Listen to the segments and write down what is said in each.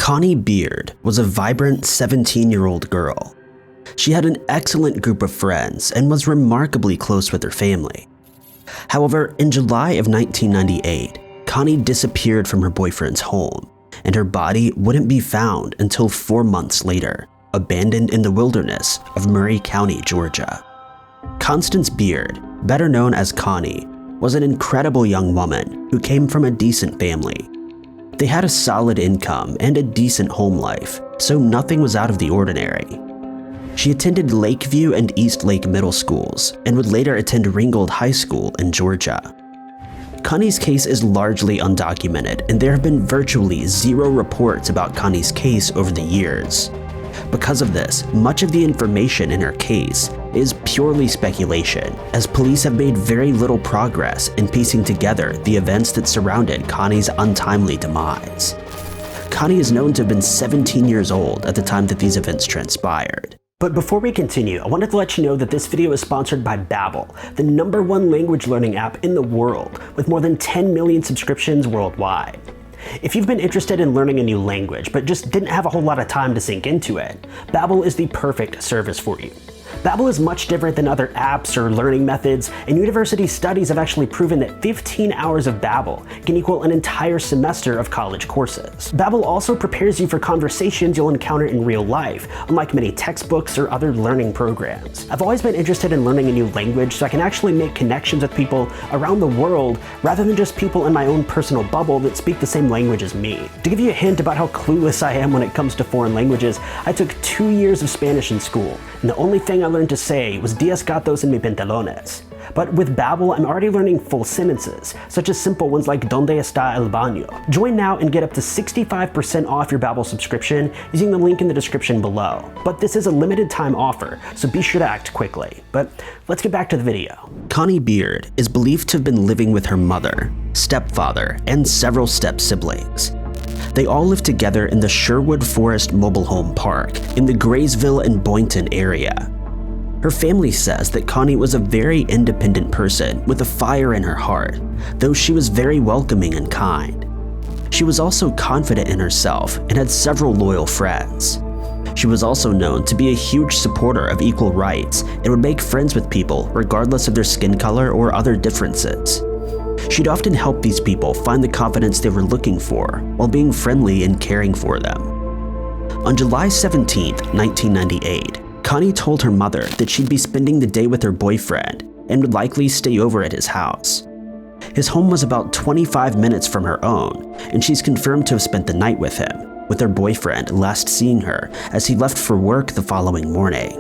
Connie Beard was a vibrant 17-year-old girl. She had an excellent group of friends and was remarkably close with her family. However, in July of 1998, Connie disappeared from her boyfriend's home, and her body wouldn't be found until 4 months later, abandoned in the wilderness of Murray County, Georgia. Constance Beard, better known as Connie, was an incredible young woman who came from a decent family. They had a solid income and a decent home life, so nothing was out of the ordinary. She attended Lakeview and East Lake middle schools and would later attend Ringgold High School in Georgia. Connie's case is largely undocumented, and there have been virtually zero reports about Connie's case over the years. Because of this, much of the information in her case is purely speculation, as police have made very little progress in piecing together the events that surrounded Connie's untimely demise. Connie is known to have been 17 years old at the time that these events transpired. But before we continue, I wanted to let you know that this video is sponsored by Babbel, the #1 language learning app in the world, with more than 10 million subscriptions worldwide. If you've been interested in learning a new language, but just didn't have a whole lot of time to sink into it, Babbel is the perfect service for you. Babbel is much different than other apps or learning methods, and university studies have actually proven that 15 hours of Babbel can equal an entire semester of college courses. Babbel also prepares you for conversations you'll encounter in real life, unlike many textbooks or other learning programs. I've always been interested in learning a new language so I can actually make connections with people around the world rather than just people in my own personal bubble that speak the same language as me. To give you a hint about how clueless I am when it comes to foreign languages, I took 2 years of Spanish in school, and the only thing I learned to say was "Diez gatos en mi pantalones." But with Babbel, I'm already learning full sentences, such as simple ones like "Donde está el baño?" Join now and get up to 65% off your Babbel subscription using the link in the description below. But this is a limited time offer, so be sure to act quickly. But let's get back to the video. Connie Beard is believed to have been living with her mother, stepfather, and several step-siblings. They all lived together in the Sherwood Forest Mobile Home Park in the Graysville and Boynton area. Her family says that Connie was a very independent person with a fire in her heart, though she was very welcoming and kind. She was also confident in herself and had several loyal friends. She was also known to be a huge supporter of equal rights and would make friends with people regardless of their skin color or other differences. She'd often help these people find the confidence they were looking for while being friendly and caring for them. On July 17, 1998, Connie told her mother that she'd be spending the day with her boyfriend and would likely stay over at his house. His home was about 25 minutes from her own, and she's confirmed to have spent the night with him, with her boyfriend last seeing her as he left for work the following morning.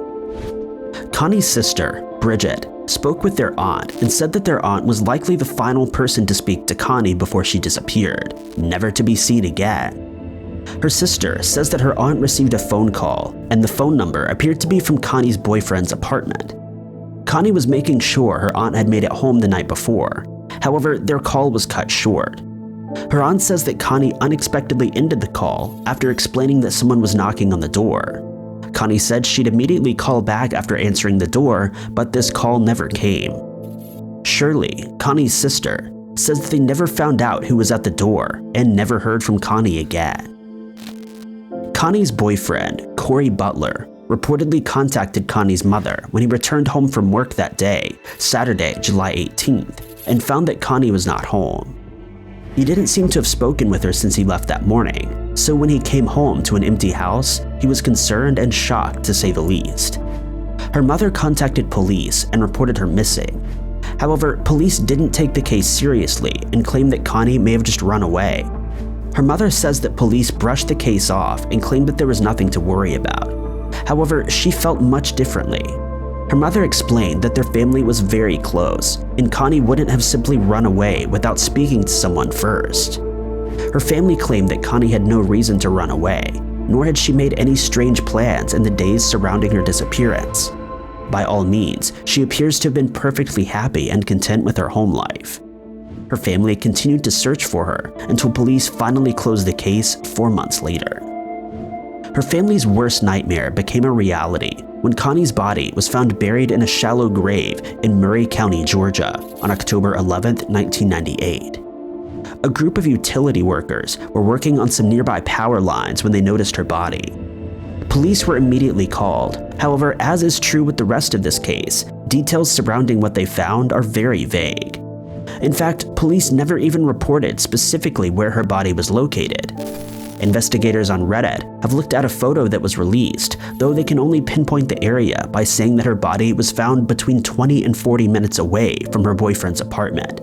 Connie's sister, Bridget, spoke with their aunt and said that their aunt was likely the final person to speak to Connie before she disappeared, never to be seen again. Her sister says that her aunt received a phone call, and the phone number appeared to be from Connie's boyfriend's apartment. Connie was making sure her aunt had made it home the night before. However, their call was cut short. Her aunt says that Connie unexpectedly ended the call after explaining that someone was knocking on the door. Connie said she'd immediately call back after answering the door, but this call never came. Shirley, Connie's sister, says that they never found out who was at the door and never heard from Connie again. Connie's boyfriend, Corey Butler, reportedly contacted Connie's mother when he returned home from work that day, Saturday, July 18th, and found that Connie was not home. He didn't seem to have spoken with her since he left that morning, so when he came home to an empty house, he was concerned and shocked to say the least. Her mother contacted police and reported her missing. However, police didn't take the case seriously and claimed that Connie may have just run away. Her mother says that police brushed the case off and claimed that there was nothing to worry about. However, she felt much differently. Her mother explained that their family was very close, and Connie wouldn't have simply run away without speaking to someone first. Her family claimed that Connie had no reason to run away, nor had she made any strange plans in the days surrounding her disappearance. By all means, she appears to have been perfectly happy and content with her home life. Her family continued to search for her until police finally closed the case 4 months later. Her family's worst nightmare became a reality when Connie's body was found buried in a shallow grave in Murray County, Georgia on October 11, 1998. a group of utility workers were working on some nearby power lines when they noticed her body. Police were immediately called. However, as is true with the rest of this case, details surrounding what they found are very vague. In fact, police never even reported specifically where her body was located. Investigators on Reddit have looked at a photo that was released, though they can only pinpoint the area by saying that her body was found between 20 and 40 minutes away from her boyfriend's apartment.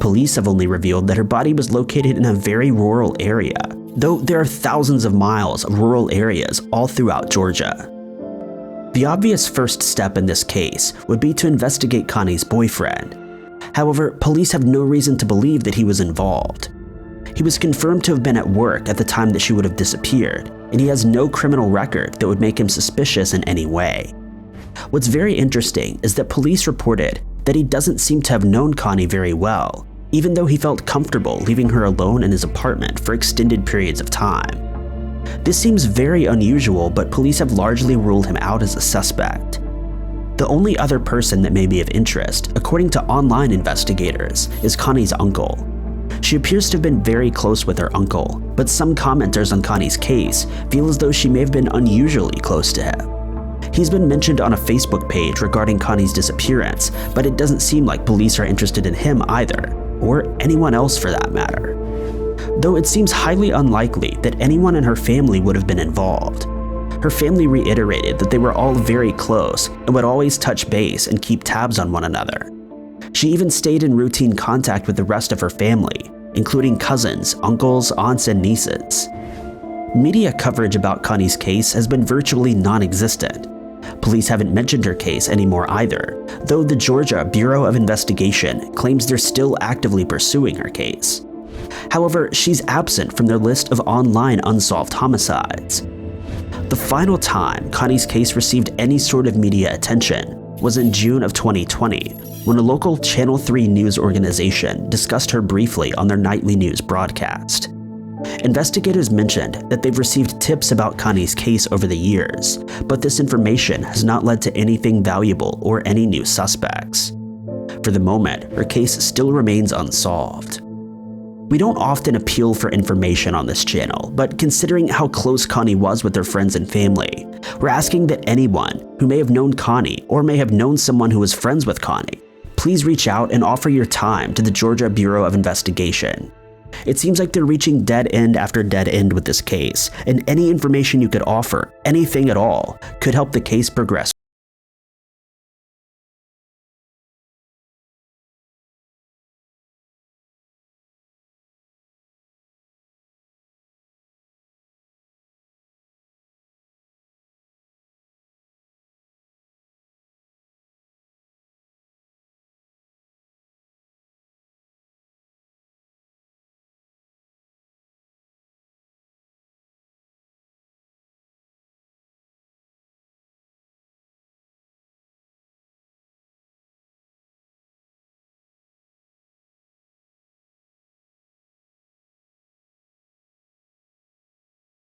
Police have only revealed that her body was located in a very rural area, though there are thousands of miles of rural areas all throughout Georgia. The obvious first step in this case would be to investigate Connie's boyfriend. However, police have no reason to believe that he was involved. He was confirmed to have been at work at the time that she would have disappeared, and he has no criminal record that would make him suspicious in any way. What's very interesting is that police reported that he doesn't seem to have known Connie very well, even though he felt comfortable leaving her alone in his apartment for extended periods of time. This seems very unusual, but police have largely ruled him out as a suspect. The only other person that may be of interest, according to online investigators, is Connie's uncle. She appears to have been very close with her uncle, but some commenters on Connie's case feel as though she may have been unusually close to him. He's been mentioned on a Facebook page regarding Connie's disappearance, but it doesn't seem like police are interested in him either, or anyone else for that matter. Though it seems highly unlikely that anyone in her family would have been involved. Her family reiterated that they were all very close and would always touch base and keep tabs on one another. She even stayed in routine contact with the rest of her family, including cousins, uncles, aunts, and nieces. Media coverage about Connie's case has been virtually non-existent. Police haven't mentioned her case anymore either, though the Georgia Bureau of Investigation claims they're still actively pursuing her case. However, she's absent from their list of online unsolved homicides. The final time Connie's case received any sort of media attention was in June of 2020, when a local Channel 3 news organization discussed her briefly on their nightly news broadcast. Investigators mentioned that they've received tips about Connie's case over the years, but this information has not led to anything valuable or any new suspects. For the moment, her case still remains unsolved. We don't often appeal for information on this channel, but considering how close Connie was with her friends and family, we're asking that anyone who may have known Connie or may have known someone who was friends with Connie, please reach out and offer your time to the Georgia Bureau of Investigation. It seems like they're reaching dead end after dead end with this case, and any information you could offer, anything at all, could help the case progress